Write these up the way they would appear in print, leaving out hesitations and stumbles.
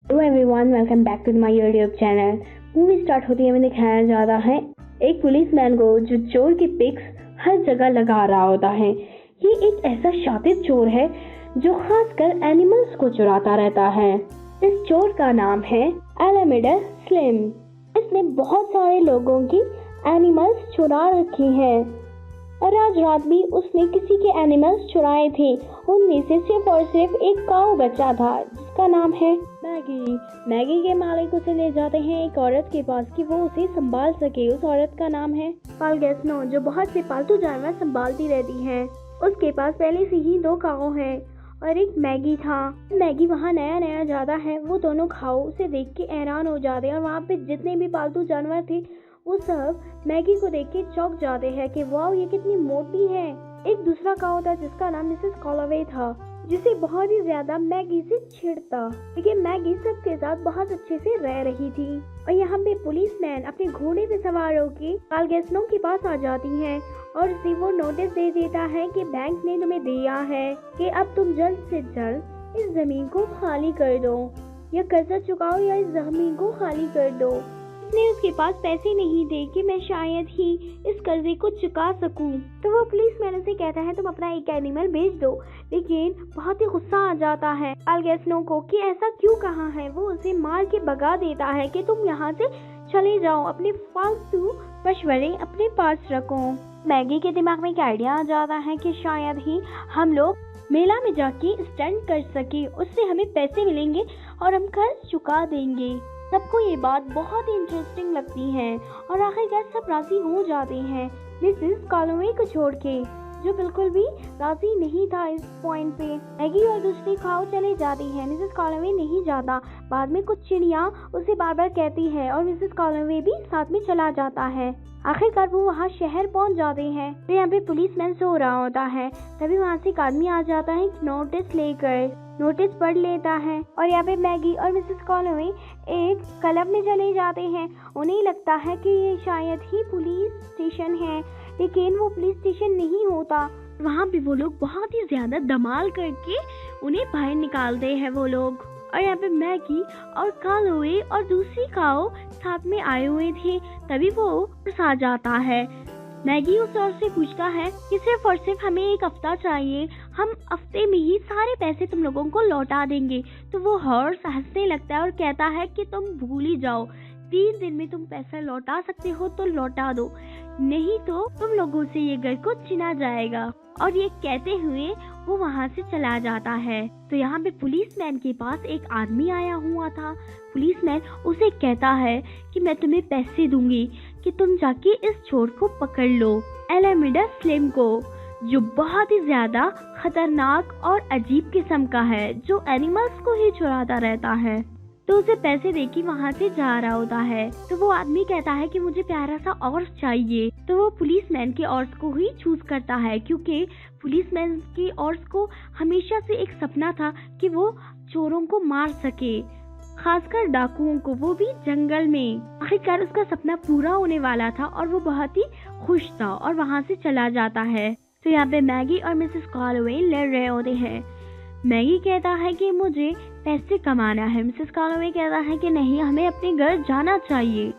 Hello everyone, welcome back to my YouTube channel. Movie start होती है हमें दिखाया जाता है एक पुलिसमैन को जो चोर की पिक्स हर जगह लगा रहा होता है। ये एक ऐसा शातिर चोर है जो खासकर एनिमल्स को चुराता रहता है। इस चोर का नाम है एलामिडा स्लिम। इसने बहुत सारे लोगों की एनिमल्स चुरा रखी हैं और आज रात भी उसने किसी के एनिमल्स चुराए थे। उनमें से सिर्फ और सिर्फ एक काऊ बच्चा था जिसका नाम है मैगी। मैगी के मालिक उसे ले जाते हैं एक औरत के पास कि वो उसे संभाल सके। उस औरत का नाम है पालगेस्नो, जो बहुत से पालतू जानवर संभालती रहती है। उसके पास पहले से ही 2 काऊ हैं और एक मैगी था। मैगी वहाँ नया जाता है। वो दोनों काऊ उसे देख के हैरान हो जाते हैं और वहाँ पे जितने भी पालतू जानवर थे वो सब मैगी को देख के चौंक जाते हैं कि वाह, ये कितनी मोटी है। एक दूसरा काऊ था जिसका नाम मिसेस कॉलोवे था, जिसे बहुत ही ज्यादा मैगी से छिड़ता, लेकिन मैगी सबके साथ बहुत अच्छे से रह रही थी। और यहाँ पे पुलिसमैन अपने घोड़े पे सवार होकर पालगेस्नो के पास आ जाती है और उसे वो नोटिस दे देता है कि बैंक ने तुम्हें दिया है कि अब तुम जल्द से जल्द इस जमीन को खाली कर दो, या कर्जा चुकाओ या इस जमीन को खाली कर दो। इसलिए उसके पास पैसे नहीं थे कि मैं शायद ही इस कर्जे को चुका सकूं। तो वो पुलिसमैन से कहता है तुम अपना एक एनिमल बेच दो, लेकिन बहुत ही गुस्सा आ जाता है पालगेस्नो को कि ऐसा क्यों कहा है। वो उसे मार के भगा देता है कि तुम यहाँ से चले जाओ, अपने फालतू मशवरे अपने पास रखो। मैगी के दिमाग में एक आइडिया आ जाता है कि शायद ही हम लोग मेला में जाके स्टंट कर सके, उससे हमें पैसे मिलेंगे और हम कर्ज चुका देंगे। सबको ये बात बहुत ही इंटरेस्टिंग लगती है और आखिरकार सब राजी हो जाते हैं मिसेस कॉलोवे को छोड़ के, जो बिल्कुल भी राजी नहीं था इस पॉइंट पे। मैगी और दूसरी काऊ चले जाती है, मिसेस कॉलोवे नहीं जाता। बाद में कुछ चिड़िया उसे बार बार कहती है और मिसेस कॉलोवे भी साथ में चला जाता है। आखिरकार वो वहाँ शहर पहुँच जाते हैं। तो यहाँ पे पुलिसमैन सो रहा होता है, तभी वहाँ से एक आदमी आ जाता है नोटिस लेकर। नोटिस पढ़ लेता है और यहाँ पे मैगी और मिसेस कॉलोवे एक क्लब में चले जाते हैं। उन्हें लगता है कि ये शायद ही पुलिस स्टेशन है, लेकिन वो पुलिस स्टेशन नहीं होता। वहाँ पे वो लोग बहुत ही ज्यादा धमाल करके उन्हें बाहर निकालते हैं वो लोग। और यहाँ पे मैगी और कॉलोवे और दूसरी काऊ साथ में आए हुए थे, तभी वो आ जाता है। मैगी उस औरत से पूछता है कि सिर्फ और सिर्फ हमें 1 हफ्ता चाहिए, हम हफ्ते में ही सारे पैसे तुम लोगों को लौटा देंगे। तो वो हॉर्स हंसने लगता है और कहता है कि तुम भूल ही जाओ, 3 दिन में तुम पैसा लौटा सकते हो तो लौटा दो, नहीं तो तुम लोगों से ये घर को छीना जाएगा। और ये कहते हुए वो वहाँ से चला जाता है। तो यहाँ पे पुलिसमैन के पास एक आदमी आया हुआ था। पुलिसमैन उसे कहता है कि मैं तुम्हें पैसे दूंगी कि तुम जाके इस चोर को पकड़ लो, एलामिडा स्लिम को, जो बहुत ही ज्यादा खतरनाक और अजीब किस्म का है, जो एनिमल्स को ही चुराता रहता है। तो उसे पैसे देके वहाँ से जा रहा होता है। तो वो आदमी कहता है कि मुझे प्यारा सा ऑर्स चाहिए। तो वो पुलिसमैन के ऑर्स को ही चूज करता है, क्योंकि पुलिसमैन के ऑर्स को हमेशा से एक सपना था कि वो चोरों को मार सके, खासकर डाकुओं को, वो भी जंगल में। आखिरकार उसका सपना पूरा होने वाला था और वो बहुत ही खुश था और वहाँ से चला जाता है। तो यहाँ पे मैगी और मिसेस कॉलोवे लड़ रहे होते हैं। मैगी कहता है कि मुझे पैसे कमाना है, मिसेस कॉलोवे कहता है कि नहीं, हमें अपने घर जाना चाहिए।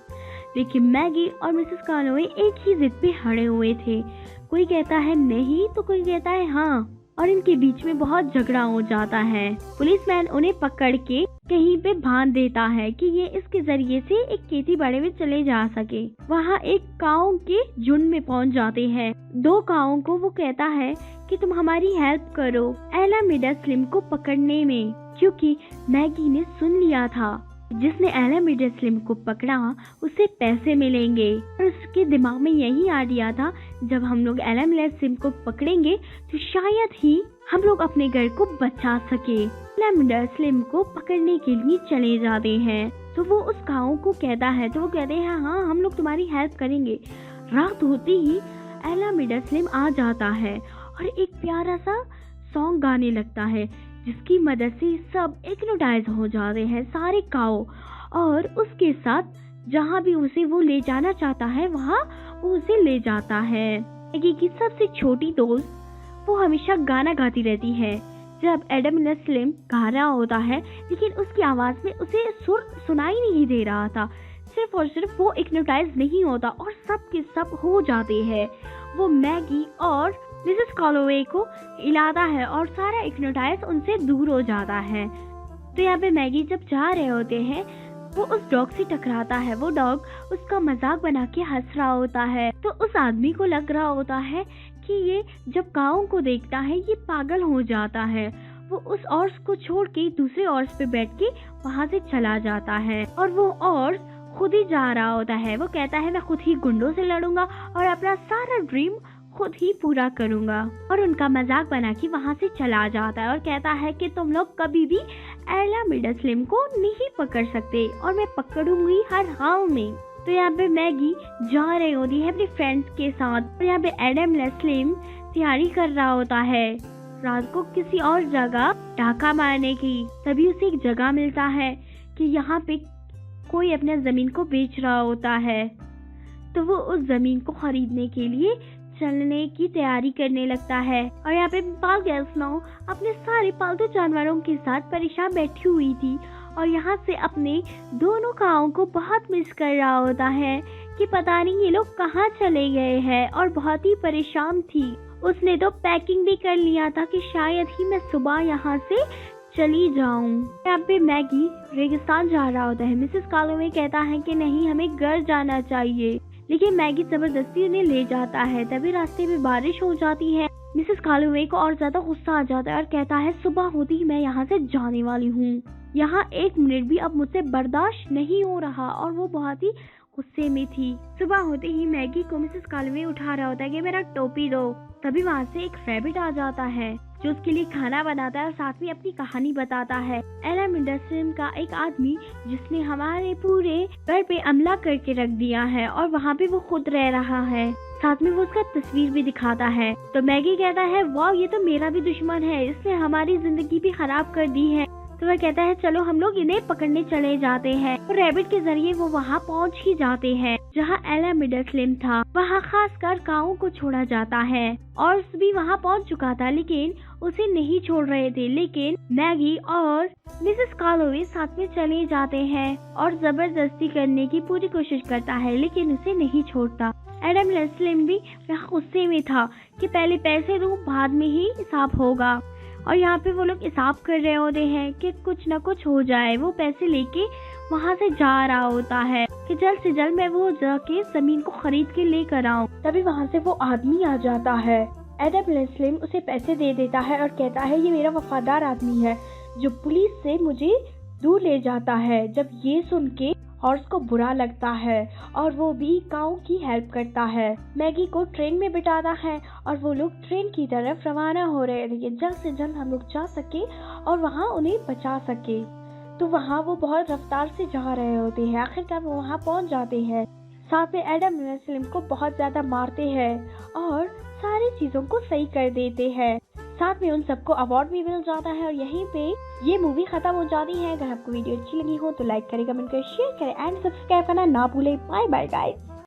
लेकिन मैगी और मिसेस कॉलोवे एक ही जिद पे अड़े हुए थे। कोई कहता है नहीं तो कोई कहता है हाँ, और इनके बीच में बहुत झगड़ा हो जाता है। पुलिसमैन उन्हें पकड़ के कहीं पे बांध देता है कि ये इसके जरिए से एक खेती बाड़ी में चले जा सके। वहाँ एक काऊ के झुंड में पहुँच जाते हैं। 2 काऊ को वो कहता है कि तुम हमारी हेल्प करो एलामिडा स्लिम को पकड़ने में, क्योंकि मैगी ने सुन लिया था जिसने एलामिडा स्लिम को पकड़ा उसे पैसे मिलेंगे। और उसके दिमाग में यही आइडिया था, जब हम लोग एलामिडा स्लिम को पकड़ेंगे तो शायद ही हम लोग अपने घर को बचा सके। एलामिडा स्लिम को पकड़ने के लिए चले जाते हैं। तो वो उस काऊ को कहता है, तो वो कहते हैं हाँ, हम लोग तुम्हारी हेल्प करेंगे। रात होते ही एलामिडा स्लिम आ जाता है और एक प्यारा सा सॉन्ग गाने लगता है, जिसकी मदद से सब हिप्नोटाइज हो जाते हैं, सारे काऊ। और उसके साथ जहाँ भी उसे वो ले जाना चाहता है वहाँ वो उसे ले जाता है। मैगी की सबसे छोटी दोस्त वो हमेशा गाना गाती रहती है जब एडम स्लिम गा रहा होता है, लेकिन उसकी आवाज में उसे सुर सुनाई नहीं दे रहा था। सिर्फ और सिर्फ वो हिप्नोटाइज नहीं होता और सब के सब हो जाते हैं। वो मैगी और मिसेस कॉलोवे को हिलाता है और सारा हिप्नोटाइज उनसे दूर हो जाता है। तो यहाँ पे मैगी जब जा रहे होते हैं, वो उस डॉग से टकराता है। वो डॉग उसका मजाक बना के हंस रहा होता है। तो उस आदमी को लग रहा होता है कि ये जब काऊ को देखता है ये पागल हो जाता है। वो उस ऑर्स को छोड़ के दूसरे ऑर्स पे बैठ के वहाँ से चला जाता है और वो ऑर्स खुद ही जा रहा होता है। वो कहता है मैं खुद ही गुंडों से लड़ूंगा और अपना सारा ड्रीम खुद ही पूरा करूंगा, और उनका मजाक बना के वहाँ से चला जाता है और कहता है कि तुम लोग कभी भी एला मिडस्लिम को नहीं पकड़ सकते और मैं पकड़ूंगी हर हाल में। तो यहाँ पे मैगी जा रही होती है अपने फ्रेंड्स के साथ और यहाँ पे एडम स्लिम तैयारी कर रहा होता है रात को किसी और जगह डाका मारने की। तभी उसे एक जगह मिलता है कि यहाँ पे कोई अपने जमीन को बेच रहा होता है। तो वो उस जमीन को खरीदने के लिए चलने की तैयारी करने लगता है और यहाँ पे पाल गैस्नो अपने सारे पालतू जानवरों के साथ परेशान बैठी हुई थी और यहाँ से अपने दोनों काओं को बहुत मिस कर रहा होता है कि पता नहीं ये लोग कहाँ चले गए हैं, और बहुत ही परेशान थी। उसने तो पैकिंग भी कर लिया था कि शायद ही मैं सुबह यहाँ से चली जाऊं। यहाँ पे मैगी रेगिस्तान जा रहा होता है। मिसेस कॉलोवे कहता है कि नहीं, हमें घर जाना चाहिए, लेकिन मैगी जबरदस्ती उन्हें ले जाता है। तभी रास्ते में बारिश हो जाती है। मिसेस कॉलोवे को और ज्यादा गुस्सा आ जाता है और कहता है सुबह होती ही मैं यहाँ से जाने वाली हूँ, यहाँ 1 मिनट भी अब मुझसे बर्दाश्त नहीं हो रहा। और वो बहुत ही गुस्से में थी। सुबह होते ही मैगी को मिसेस कॉलोवे उठा रहा होता है कि मेरा टोपी दो। तभी वहाँ से एक रैबिट आ जाता है जो उसके लिए खाना बनाता है और साथ में अपनी कहानी बताता है। एला मिडस्लिम का एक आदमी जिसने हमारे पूरे घर पे हमला करके रख दिया है और वहाँ पे वो खुद रह रहा है, साथ में वो उसका तस्वीर भी दिखाता है। तो मैगी कहता है वाह, ये तो मेरा भी दुश्मन है, इसने हमारी जिंदगी भी खराब कर दी है। तो वह कहता है चलो हम लोग इन्हें पकड़ने चले जाते हैं। और रैबिट के जरिए वो वहाँ पहुँच ही जाते हैं जहाँ एला मिडस्लिम था। वहाँ खासकर काऊ को छोड़ा जाता है और भी वहाँ पहुँच चुका था, लेकिन उसे नहीं छोड़ रहे थे। लेकिन मैगी और मिसेस कॉलोवे साथ में चले जाते हैं और जबरदस्ती करने की पूरी कोशिश करता है, लेकिन उसे नहीं छोड़ता। एडम स्लिम भी यहाँ गुस्से में था कि पहले पैसे दो, बाद में ही हिसाब होगा। और यहाँ पे वो लोग हिसाब कर रहे होते हैं कि कुछ न कुछ हो जाए। वो पैसे लेके वहाँ से जा रहा होता है कि जल्द से जल्द मैं वो जाके जमीन को खरीद के लेकर आऊँ। तभी वहाँ से वो आदमी आ जाता है। एडम स्लिम उसे पैसे दे देता है और कहता है ये मेरा वफादार आदमी है जो पुलिस से मुझे दूर ले जाता है। जब ये सुन के हॉर्स को बुरा लगता है और वो भी काऊ की हेल्प करता है। मैगी को ट्रेन में बिठाता है और वो लोग ट्रेन की तरफ रवाना हो रहे थे कि जल्द से जल्द हम लोग जा सके और वहाँ उन्हें बचा सके। तो वहाँ वो बहुत रफ्तार से जा रहे होते हैं। आखिरकार वो वहाँ पहुँच जाते हैं। साथ में एडम स्लिम को बहुत ज्यादा मारते हैं और सारी चीजों को सही कर देते हैं। साथ में उन सबको अवार्ड भी मिल जाता है और यहीं पे ये मूवी खत्म हो जाती है। अगर आपको वीडियो अच्छी लगी हो तो लाइक करें, कमेंट करें, शेयर करें एंड सब्सक्राइब करना ना भूलें। Bye bye guys.